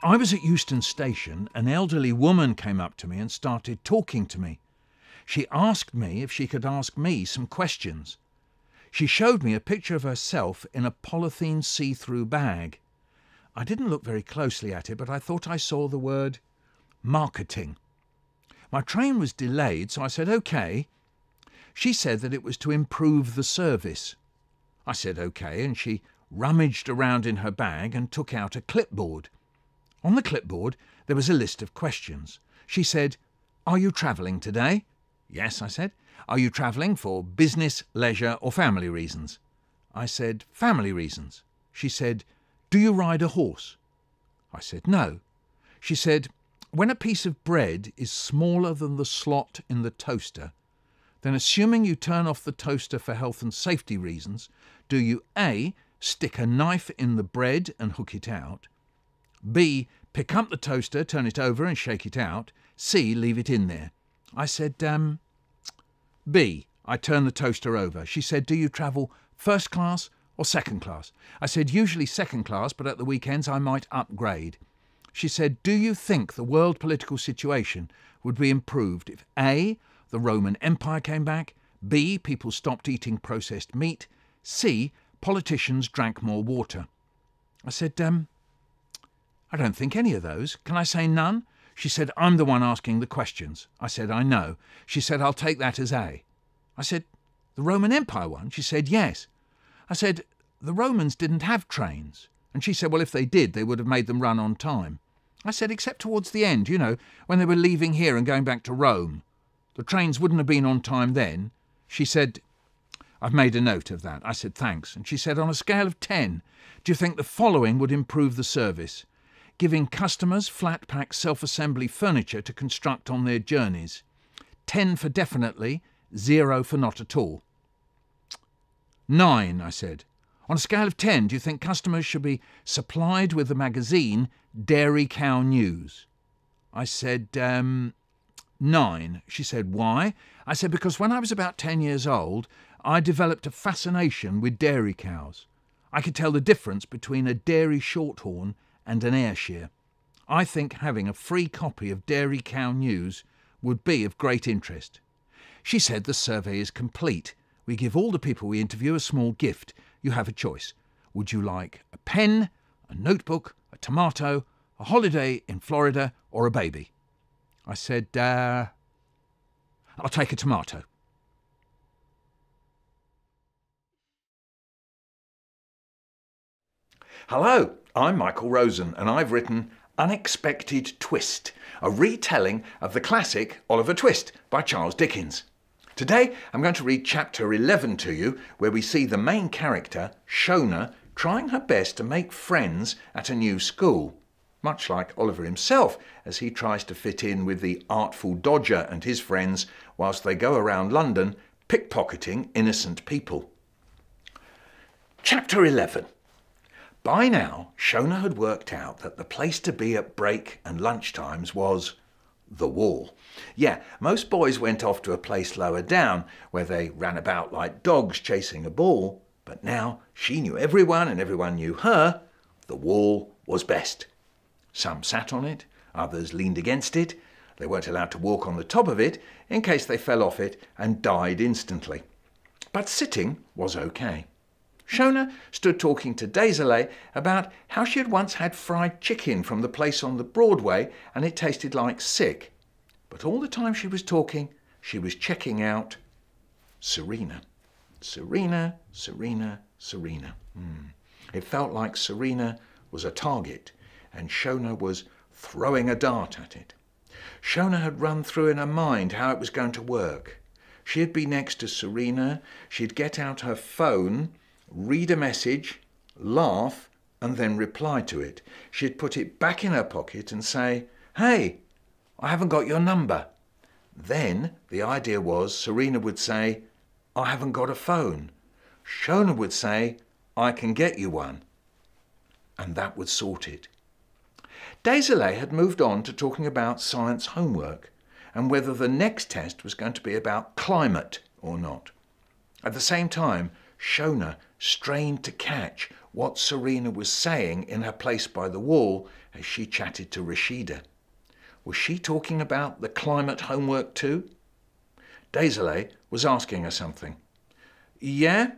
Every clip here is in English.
I was at Euston station. An elderly woman came up to me and started talking to me. She asked me if she could ask me some questions. She showed me a picture of herself in a polythene see-through bag. I didn't look very closely at it, but I thought I saw the word marketing. My train was delayed, so I said OK. She said that it was to improve the service. I said OK, and she rummaged around in her bag and took out a clipboard. On the clipboard there was a list of questions. She said, "Are you travelling today?" "Yes," I said. "Are you travelling for business, leisure or family reasons?" I said, "Family reasons." She said, "Do you ride a horse?" I said, "No." She said, "When a piece of bread is smaller than the slot in the toaster, then assuming you turn off the toaster for health and safety reasons, do you A, stick a knife in the bread and hook it out, B, pick up the toaster, turn it over and shake it out, C, leave it in there?" I said, B, I turn the toaster over. She said, "Do you travel first class or second class?" I said, "Usually second class, but at the weekends I might upgrade." She said, "Do you think the world political situation would be improved if A, the Roman Empire came back, B, people stopped eating processed meat, C, politicians drank more water?" I said, "I don't think any of those. Can I say none?" She said, "I'm the one asking the questions." I said, "I know." She said, "I'll take that as A." I said, "The Roman Empire one?" She said, "Yes." I said, "The Romans didn't have trains." And she said, "Well, if they did, they would have made them run on time." I said, "Except towards the end, when they were leaving here and going back to Rome. The trains wouldn't have been on time then." She said, "I've made a note of that." I said, "Thanks." And she said, "On a scale of 10, do you think the following would improve the service? Giving customers flat-pack self-assembly furniture to construct on their journeys. 10 for definitely, 0 for not at all." 9, I said. "On a scale of 10, do you think customers should be supplied with the magazine Dairy Cow News?" I said, 9. She said, "Why?" I said, "Because when I was about 10 years old, I developed a fascination with dairy cows. I could tell the difference between a dairy shorthorn and an Ayrshire. I think having a free copy of Dairy Cow News would be of great interest." She said, "The survey is complete. We give all the people we interview a small gift. You have a choice. Would you like a pen, a notebook, a tomato, a holiday in Florida or a baby?" I said, "I'll take a tomato." Hello, I'm Michael Rosen and I've written Unexpected Twist, a retelling of the classic Oliver Twist by Charles Dickens. Today I'm going to read chapter 11 to you, where we see the main character, Shona, trying her best to make friends at a new school, much like Oliver himself as he tries to fit in with the artful Dodger and his friends whilst they go around London pickpocketing innocent people. Chapter 11. By now, Shona had worked out that the place to be at break and lunch times was the wall. Yeah, most boys went off to a place lower down where they ran about like dogs chasing a ball, but now she knew everyone and everyone knew her. The wall was best. Some sat on it, others leaned against it. They weren't allowed to walk on the top of it in case they fell off it and died instantly. But sitting was okay. Shona stood talking to Désolé about how she had once had fried chicken from the place on the Broadway and it tasted like sick. But all the time she was talking, she was checking out Serena. Serena, Serena, Serena. It felt like Serena was a target and Shona was throwing a dart at it. Shona had run through in her mind how it was going to work. She'd be next to Serena, she'd get out her phone, read a message, laugh, and then reply to it. She'd put it back in her pocket and say, "Hey, I haven't got your number." Then the idea was Serena would say, "I haven't got a phone." Shona would say, "I can get you one." And that would sort it. Désolé had moved on to talking about science homework and whether the next test was going to be about climate or not. At the same time, Shona strained to catch what Serena was saying in her place by the wall as she chatted to Rashida. Was she talking about the climate homework too? Daisy was asking her something. Yeah,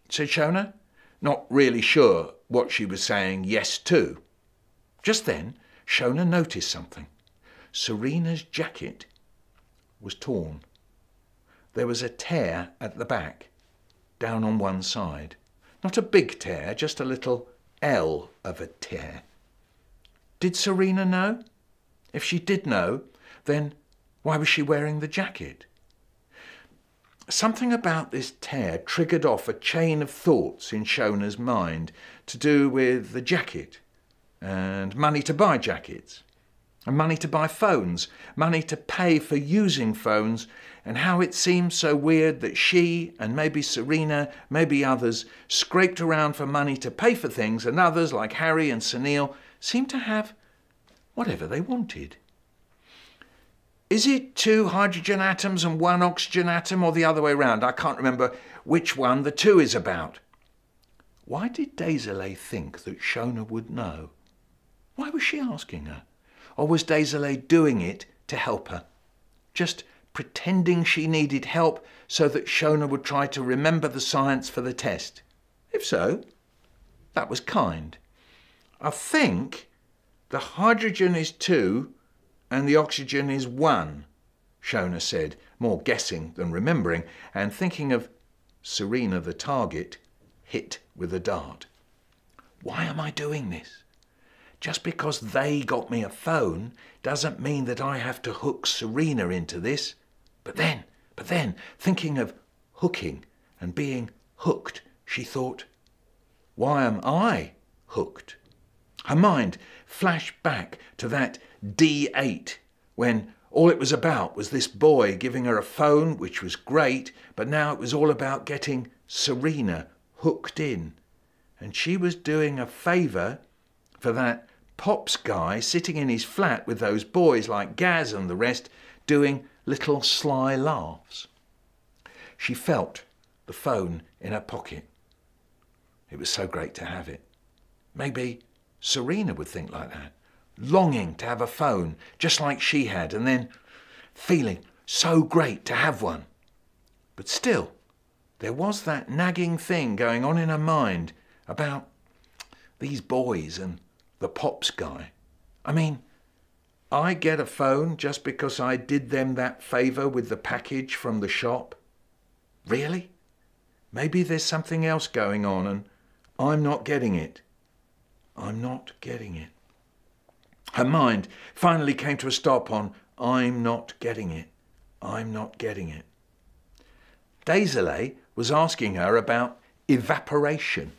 said Shona, not really sure what she was saying yes to. Just then, Shona noticed something. Serena's jacket was torn. There was a tear at the back, down on one side. Not a big tear, just a little L of a tear. Did Serena know? If she did know, then why was she wearing the jacket? Something about this tear triggered off a chain of thoughts in Shona's mind to do with the jacket and money to buy jackets and money to buy phones, money to pay for using phones, and how it seemed so weird that she and maybe Serena, maybe others, scraped around for money to pay for things, and others like Harry and Sunil seemed to have whatever they wanted. Is it 2 hydrogen atoms and 1 oxygen atom, or the other way round? I can't remember which one the 2 is about. Why did Daisy think that Shona would know? Why was she asking her? Or was Daisy doing it to help her? Just pretending she needed help so that Shona would try to remember the science for the test? If so, that was kind. I think the hydrogen is 2 and the oxygen is 1, Shona said, more guessing than remembering, and thinking of Serena the target hit with a dart. Why am I doing this? Just because they got me a phone doesn't mean that I have to hook Serena into this. But then, thinking of hooking and being hooked, she thought, why am I hooked? Her mind flashed back to that D8 when all it was about was this boy giving her a phone, which was great, but now it was all about getting Serena hooked in. And she was doing a favour for that Pops guy sitting in his flat with those boys like Gaz and the rest doing little sly laughs. She felt the phone in her pocket. It was so great to have it. Maybe Serena would think like that, longing to have a phone just like she had, and then feeling so great to have one. But still, there was that nagging thing going on in her mind about these boys and the Pops guy. I mean, I get a phone just because I did them that favour with the package from the shop? Really? Maybe there's something else going on and I'm not getting it. I'm not getting it. Her mind finally came to a stop on I'm not getting it. I'm not getting it. Daisy was asking her about evaporation.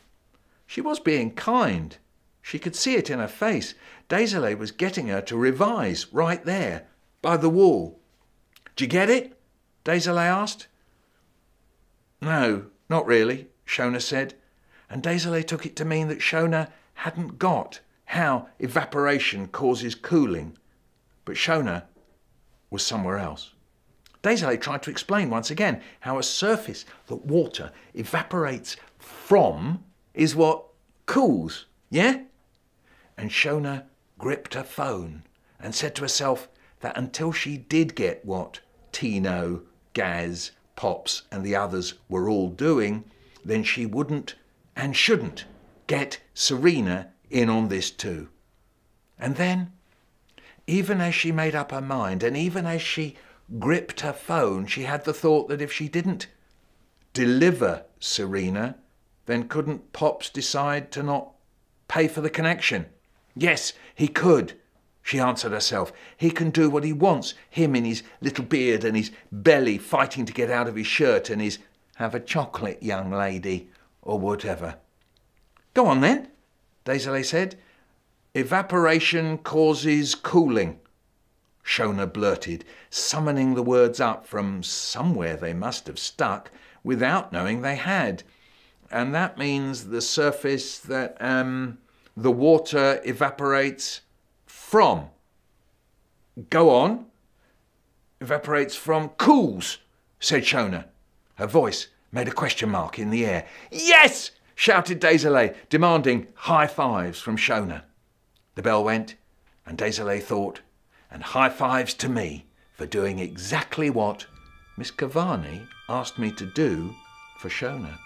She was being kind. She could see it in her face. Daisy was getting her to revise right there, by the wall. "Do you get it?" Daisy asked. "No, not really," Shona said, and Daisy took it to mean that Shona hadn't got how evaporation causes cooling, but Shona was somewhere else. Daisy tried to explain once again how a surface that water evaporates from is what cools, yeah? And Shona gripped her phone and said to herself that until she did get what Tino, Gaz, Pops and the others were all doing, then she wouldn't and shouldn't get Serena in on this too. And then, even as she made up her mind and even as she gripped her phone, she had the thought that if she didn't deliver Serena, then couldn't Pops decide to not pay for the connection? Yes, he could, she answered herself. He can do what he wants, him in his little beard and his belly fighting to get out of his shirt and his "have a chocolate, young lady," or whatever. "Go on then," Daisy said. "Evaporation causes cooling," Shona blurted, summoning the words up from somewhere they must have stuck without knowing they had. "And that means the surface that the water evaporates from." "Go on." "Evaporates from cools," said Shona. Her voice made a question mark in the air. "Yes!" shouted Désolé, demanding high fives from Shona. The bell went, and Désolé thought, and high fives to me for doing exactly what Miss Cavani asked me to do for Shona.